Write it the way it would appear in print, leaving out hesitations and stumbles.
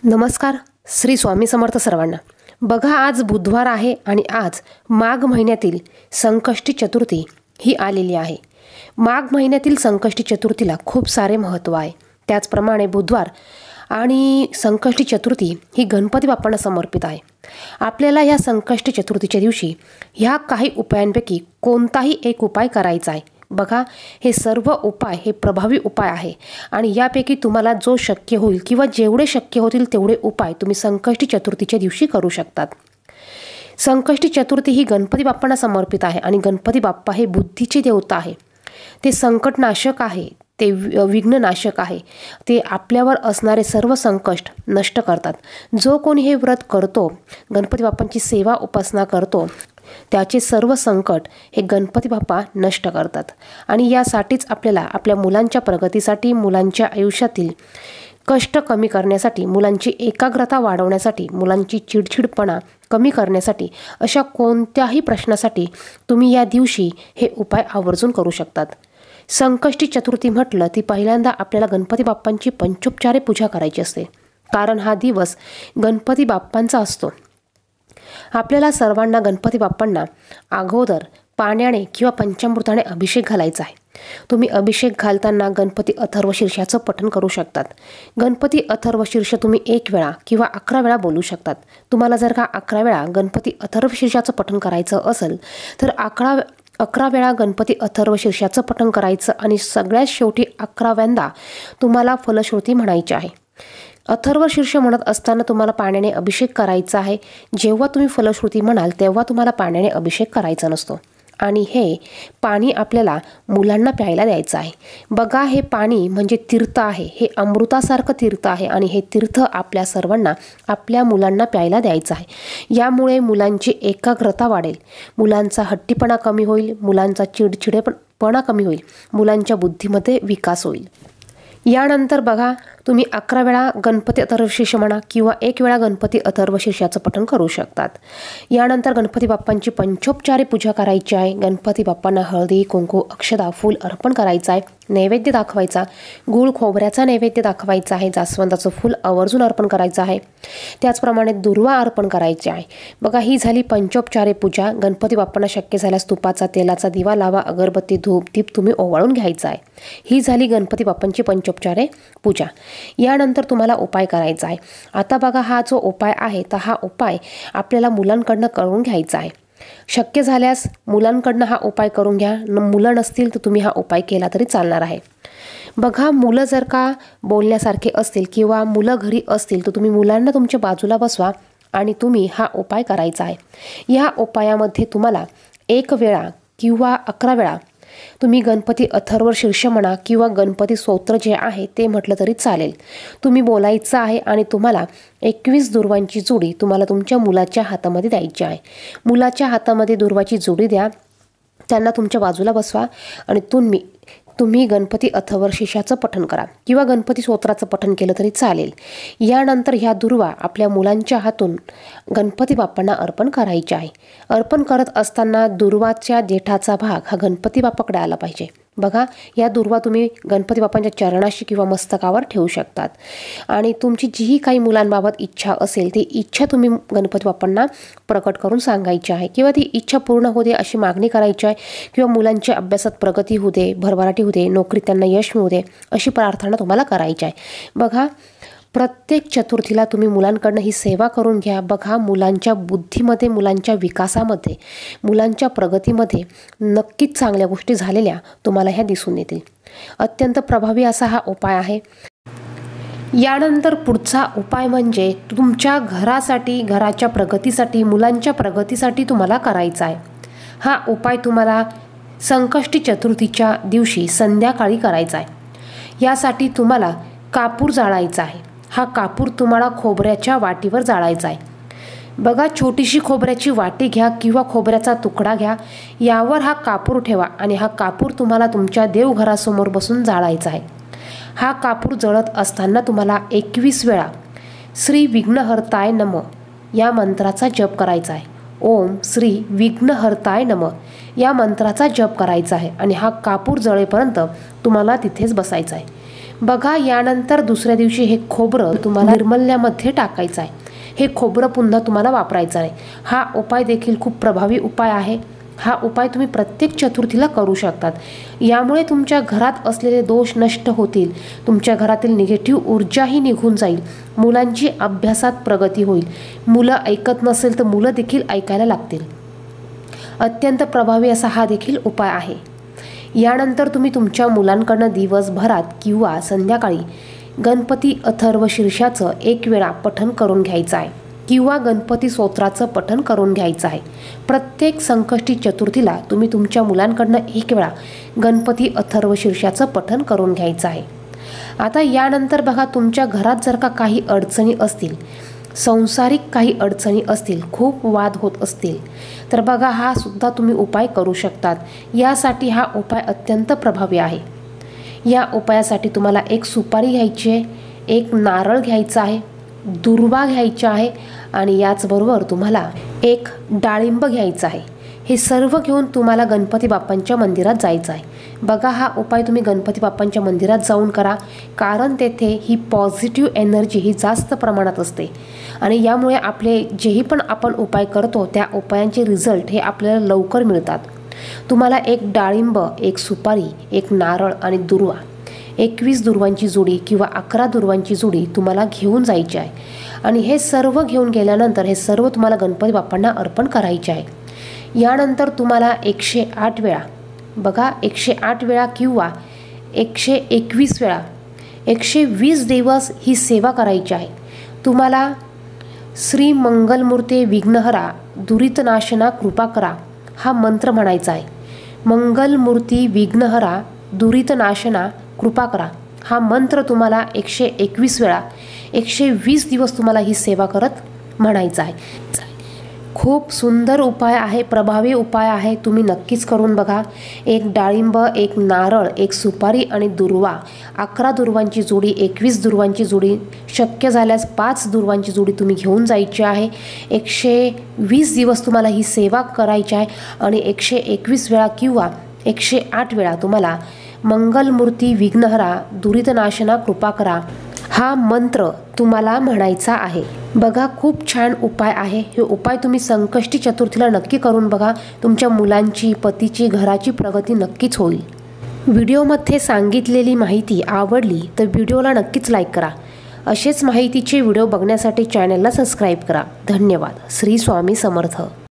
नमस्कार. श्री स्वामी समर्थ सर्वांना. बघा, आज बुधवार आहे आणि आज माघ महिन्यातील संकष्टी चतुर्थी ही आलेली आहे. माघ महिन्यातील संकष्टी चतुर्थीला खूप सारे महत्त्व आहे. त्याचप्रमाणे बुधवार आणि संकष्टी चतुर्थी ही गणपती बाप्पांना समर्पित आहे. आपल्याला या संकष्टी चतुर्थीच्या दिवशी ह्या काही उपायांपैकी कोणताही एक उपाय करायचा आहे. बघा, हे सर्व उपाय हे प्रभावी उपाय आहे आणि यापैकी तुम्हाला जो शक्य होईल किंवा जेवढे शक्य होतील तेवढे उपाय तुम्ही संकष्टी चतुर्थीच्या दिवशी करू शकतात. संकष्टी चतुर्थी ही गणपती बाप्पांना समर्पित आहे आणि गणपती बाप्पा हे बुद्धीचे देवता आहे. ते संकटनाशक आहे, ते विघ्ननाशक आहे. ते आपल्यावर असणारे सर्व संकट नष्ट करतात. जो कोणी हे व्रत करतो, गणपती बाप्पांची सेवा उपासना करतो, त्याचे सर्व संकट हे गणपती बाप्पा नष्ट करतात. आणि यासाठीच आपल्याला आपल्या मुलांच्या प्रगतीसाठी, मुलांच्या आयुष्यातील कष्ट कमी करण्यासाठी, मुलांची एकाग्रता वाढवण्यासाठी, मुलांची चिडचिडपणा कमी करण्यासाठी, अशा कोणत्याही प्रश्नासाठी तुम्ही या दिवशी हे उपाय आवर्जून करू शकतात. संकष्टी चतुर्थी म्हटलं ती पहिल्यांदा आपल्याला गणपती बाप्पांची पंचोपचारे पूजा करायची असते, कारण हा दिवस गणपती बाप्पांचा असतो. आपल्याला सर्वांना गणपती बाप्पांना अगोदर पाण्याने किंवा पंचामृताने अभिषेक घालायचा आहे. तुम्ही अभिषेक घालताना गणपती अथर्वशीर्षाचं पठण करू शकतात. गणपती अथर्वशीर्ष तुम्ही 1 वेळा किंवा 11 वेळा बोलू शकतात. तुम्हाला जर का 11 वेळा गणपती अथर्वशीर्षाचं पठण करायचं असेल तर 11 वेळा गणपती अथर्वशीर्षाचं पठण करायचं आणि सगळ्यात शेवटी 11व्यांदा तुम्हाला फलश्रुती म्हणायची आहे. अथर्वशीर्ष म्हणत असताना तुम्हाला पाण्याने अभिषेक करायचा आहे. जेव्हा तुम्ही फलश्रुती म्हणाल तेव्हा तुम्हाला पाण्याने अभिषेक करायचा नसतो. आणि हे पाणी आपल्याला मुलांना प्यायला द्यायचं आहे. बघा, हे पाणी म्हणजे तीर्थ आहे. हे अमृतासारखं तीर्थ आहे आणि हे तीर्थ आपल्या सर्वांना, आपल्या मुलांना प्यायला द्यायचं आहे. यामुळे मुलांची एकाग्रता वाढेल, मुलांचा हट्टीपणा कमी होईल, मुलांचा चिडचिडेपणा कमी होईल, मुलांच्या बुद्धीमध्ये विकास होईल. यानंतर बघा, तुम्ही 11 वेळा गणपती अथर्वशीर्ष म्हणा किंवा 1 वेळा गणपती अथर्वशीर्षाचं पठण करू शकतात. यानंतर गणपती बाप्पांची पंचोपचारे पूजा करायची आहे. गणपती बाप्पांना हळदी, कुंकू, अक्षदा, फूल अर्पण करायचं आहे. नैवेद्य दाखवायचा, गूळ खोबऱ्याचा नैवेद्य दाखवायचा आहे. जास्वंदाचं फूल आवर्जून अर्पण करायचं आहे. त्याचप्रमाणे दुर्वा अर्पण करायचे आहे. बघा, ही झाली पंचोपचारे पूजा. गणपती बाप्पांना शक्य झाल्यास तुपाचा, तेलाचा दिवा लावा, अगरबत्ती, धूप, दीप तुम्ही ओवाळून घ्यायचा आहे. ही झाली गणपती बाप्पांची पंचोपचारे पूजा. यानंतर तुम्हाला उपाय करायचा आहे. आता बघा, हा जो उपाय आहे तर हा उपाय आपल्याला मुलांकडनं करून घ्यायचा आहे. शक्य झाल्यास मुलांकडनं हा उपाय करून घ्या. मुलं नसतील तर तुम्ही हा उपाय केला तरी चालणार आहे. बघा, मुलं जर का बोलण्यासारखे असतील किंवा मुलं घरी असतील तर तुम्ही मुलांना तुमच्या बाजूला बसवा आणि तुम्ही हा उपाय करायचा आहे. या उपायामध्ये तुम्हाला 1 वेळा किंवा 11 वेळा तुम्ही गणपती अथर्वशीर्ष म्हणा किंवा गणपती स्तोत्र जे आहे ते म्हटलं तरी चालेल. तुम्ही बोलायचं आहे आणि तुम्हाला 21 दुर्वांची जोडी तुम्हाला तुमच्या मुलाच्या हातामध्ये द्यायची आहे. मुलाच्या हातामध्ये दुर्वाची जोडी द्या, त्यांना तुमच्या बाजूला बसवा आणि तुम्ही गणपती अथर्वशीर्षाचं पठण करा किंवा गणपती स्तोत्राचं पठण केलं तरी चालेल. यानंतर ह्या दुर्वा आपल्या मुलांच्या हातून गणपती बाप्पांना अर्पण करायचे आहे. अर्पण करत असताना दुर्वाच्या देठाचा भाग हा गणपती बाप्पाकडे आला पाहिजे. बघा, या दुर्वा तुम्ही गणपती बाप्पांच्या चरणाशी किंवा मस्तकावर ठेवू शकतात आणि तुमची जीही काही मुलांबाबत इच्छा असेल ती इच्छा तुम्ही गणपती बाप्पांना प्रकट करून सांगायची आहे किंवा ती इच्छा पूर्ण होऊ दे अशी मागणी करायची आहे किंवा मुलांच्या अभ्यासात प्रगती होऊ दे, भरभराटी होऊ दे, नोकरीत त्यांना यश मिळू दे अशी प्रार्थना तुम्हाला करायची आहे. बघा, प्रत्येक चतुर्थीला तुम्ही मुलांकडनं ही सेवा करून घ्या. बघा, मुलांच्या बुद्धीमध्ये, मुलांच्या विकासामध्ये, मुलांच्या प्रगतीमध्ये नक्कीच चांगल्या गोष्टी झालेल्या तुम्हाला ह्या दिसून येतील. अत्यंत प्रभावी असा हा उपाय आहे. यानंतर पुढचा उपाय म्हणजे तुमच्या घरासाठी, घराच्या प्रगतीसाठी, मुलांच्या प्रगतीसाठी तुम्हाला करायचा आहे. हा उपाय तुम्हाला संकष्टी चतुर्थीच्या दिवशी संध्याकाळी करायचा आहे. यासाठी तुम्हाला कापूर जाळायचा आहे. हा कापूर तुम्हाला खोबऱ्याच्या वाटीवर जाळायचा आहे. बघा, छोटीशी खोबऱ्याची वाटी घ्या किंवा खोबऱ्याचा तुकडा घ्या, यावर हा कापूर ठेवा आणि हा कापूर तुम्हाला तुमच्या देवघरासमोर बसून जाळायचा आहे. हा कापूर जळत असताना तुम्हाला 21 वेळा श्री विघ्नहर्ताय नमः या मंत्राचा जप करायचा आहे. ओम श्री विघ्नहर्ताय नमः या मंत्राचा जप करायचा आहे आणि हा कापूर जळेपर्यंत तुम्हाला तिथेच बसायचा आहे. बघा, यानंतर दुसऱ्या दिवशी हे खोबरं तुम्हाला निर्मल्यामध्ये टाकायचं आहे. हे खोबरं पुन्हा तुम्हाला वापरायचं नाही. हा उपाय देखील खूप प्रभावी उपाय आहे. हा उपाय तुम्ही प्रत्येक चतुर्थीला करू शकतात. यामुळे तुमच्या घरात असलेले दोष नष्ट होतील, तुमच्या घरातील निगेटिव्ह ऊर्जाही निघून जाईल, मुलांची अभ्यासात प्रगती होईल. मुलं ऐकत नसेल तर मुलं देखील ऐकायला लागतील. अत्यंत प्रभावी असा हा देखील उपाय आहे. यानंतर तुम्ही तुमच्या मुलांकडनं दिवसभरात किंवा संध्याकाळी गणपती अथर्व शीर्षाचं 1 वेळा पठण करून घ्यायचं आहे किंवा गणपती स्तोत्राचं पठण करून घ्यायचं आहे. प्रत्येक संकष्टी चतुर्थीला तुम्ही तुमच्या मुलांकडनं 1 वेळा गणपती अथर्व शीर्षाचं पठण करून घ्यायचं आहे. आता यानंतर बघा, तुमच्या घरात जर का काही अडचणी असतील, संसारिक काही अडचणी असतील, खूप वाद होत असतील, तर बघा हा सुद्धा तुम्ही उपाय करू शकतात. यासाठी हा उपाय अत्यंत प्रभावी आहे. या उपायासाठी तुम्हाला 1 सुपारी घ्यायची आहे, 1 नारळ घ्यायचा आहे, दुर्वा घ्यायचा आहे आणि याचबरोबर तुम्हाला 1 डाळिंब घ्यायचा आहे. हे सर्व घेऊन तुम्हाला गणपती बाप्पांच्या मंदिरात जायचं आहे. बघा, हा उपाय तुम्ही गणपती बाप्पांच्या मंदिरात जाऊन करा, कारण तेथे ही पॉझिटिव्ह एनर्जी ही जास्त प्रमाणात असते आणि यामुळे आपले जेही पण आपण उपाय करतो त्या उपायांचे रिझल्ट हे आपल्याला लवकर मिळतात. तुम्हाला 1 डाळिंब, 1 सुपारी, 1 नारळ आणि दुर्वा, 21 दुर्वांची जोडी किंवा 11 दुर्वांची जोडी तुम्हाला घेऊन जायची आहे आणि हे सर्व घेऊन गेल्यानंतर हे सर्व तुम्हाला गणपती बाप्पांना अर्पण करायचे आहे. यानंतर तुम्हाला 108 वेळा, बघा 108 वेळा किंवा 121 वेळा 120 दिवस ही सेवा करायची आहे. तुम्हाला श्री मंगलमूर्ते विघ्नहरा दुरितनाशना कृपा करा हा मंत्र म्हणायचा आहे. मंगलमूर्ती विघ्नहरा दुरितनाशना कृपा करा हा मंत्र तुम्हाला 121 वेळा 120 दिवस तुम्हाला ही सेवा करत म्हणायचं आहे. खूप सुंदर उपाय आहे, प्रभावी उपाय आहे. तुम्ही नक्कीच करून बघा. 1 डाळिंब, 1 नारळ, 1 सुपारी आणि दुर्वा, 11 दुर्वांची जोडी, 21 दुर्वांची जोडी, शक्य झाल्यास 5 दुर्वांची जोडी तुम्ही घेऊन जायची आहे. 120 दिवस तुम्हाला ही सेवा करायची आहे आणि 121 वेळा किंवा 108 वेळा तुम्हाला मंगलमूर्ती विघ्नहरा दुरितनाशना कृपा करा हा मंत्र तुम्हाला म्हणायचा आहे. बघा, खूप छान उपाय आहे. हे उपाय तुम्ही संकष्टी चतुर्थीला नक्की करून बघा. तुमच्या मुलांची, पतीची, घराची प्रगती नक्कीच होईल. व्हिडिओमध्ये सांगितलेली माहिती आवडली तर व्हिडिओला नक्कीच लाईक करा. असेच माहितीचे व्हिडिओ बघण्यासाठी चॅनलला सबस्क्राईब करा. धन्यवाद. श्री स्वामी समर्थ.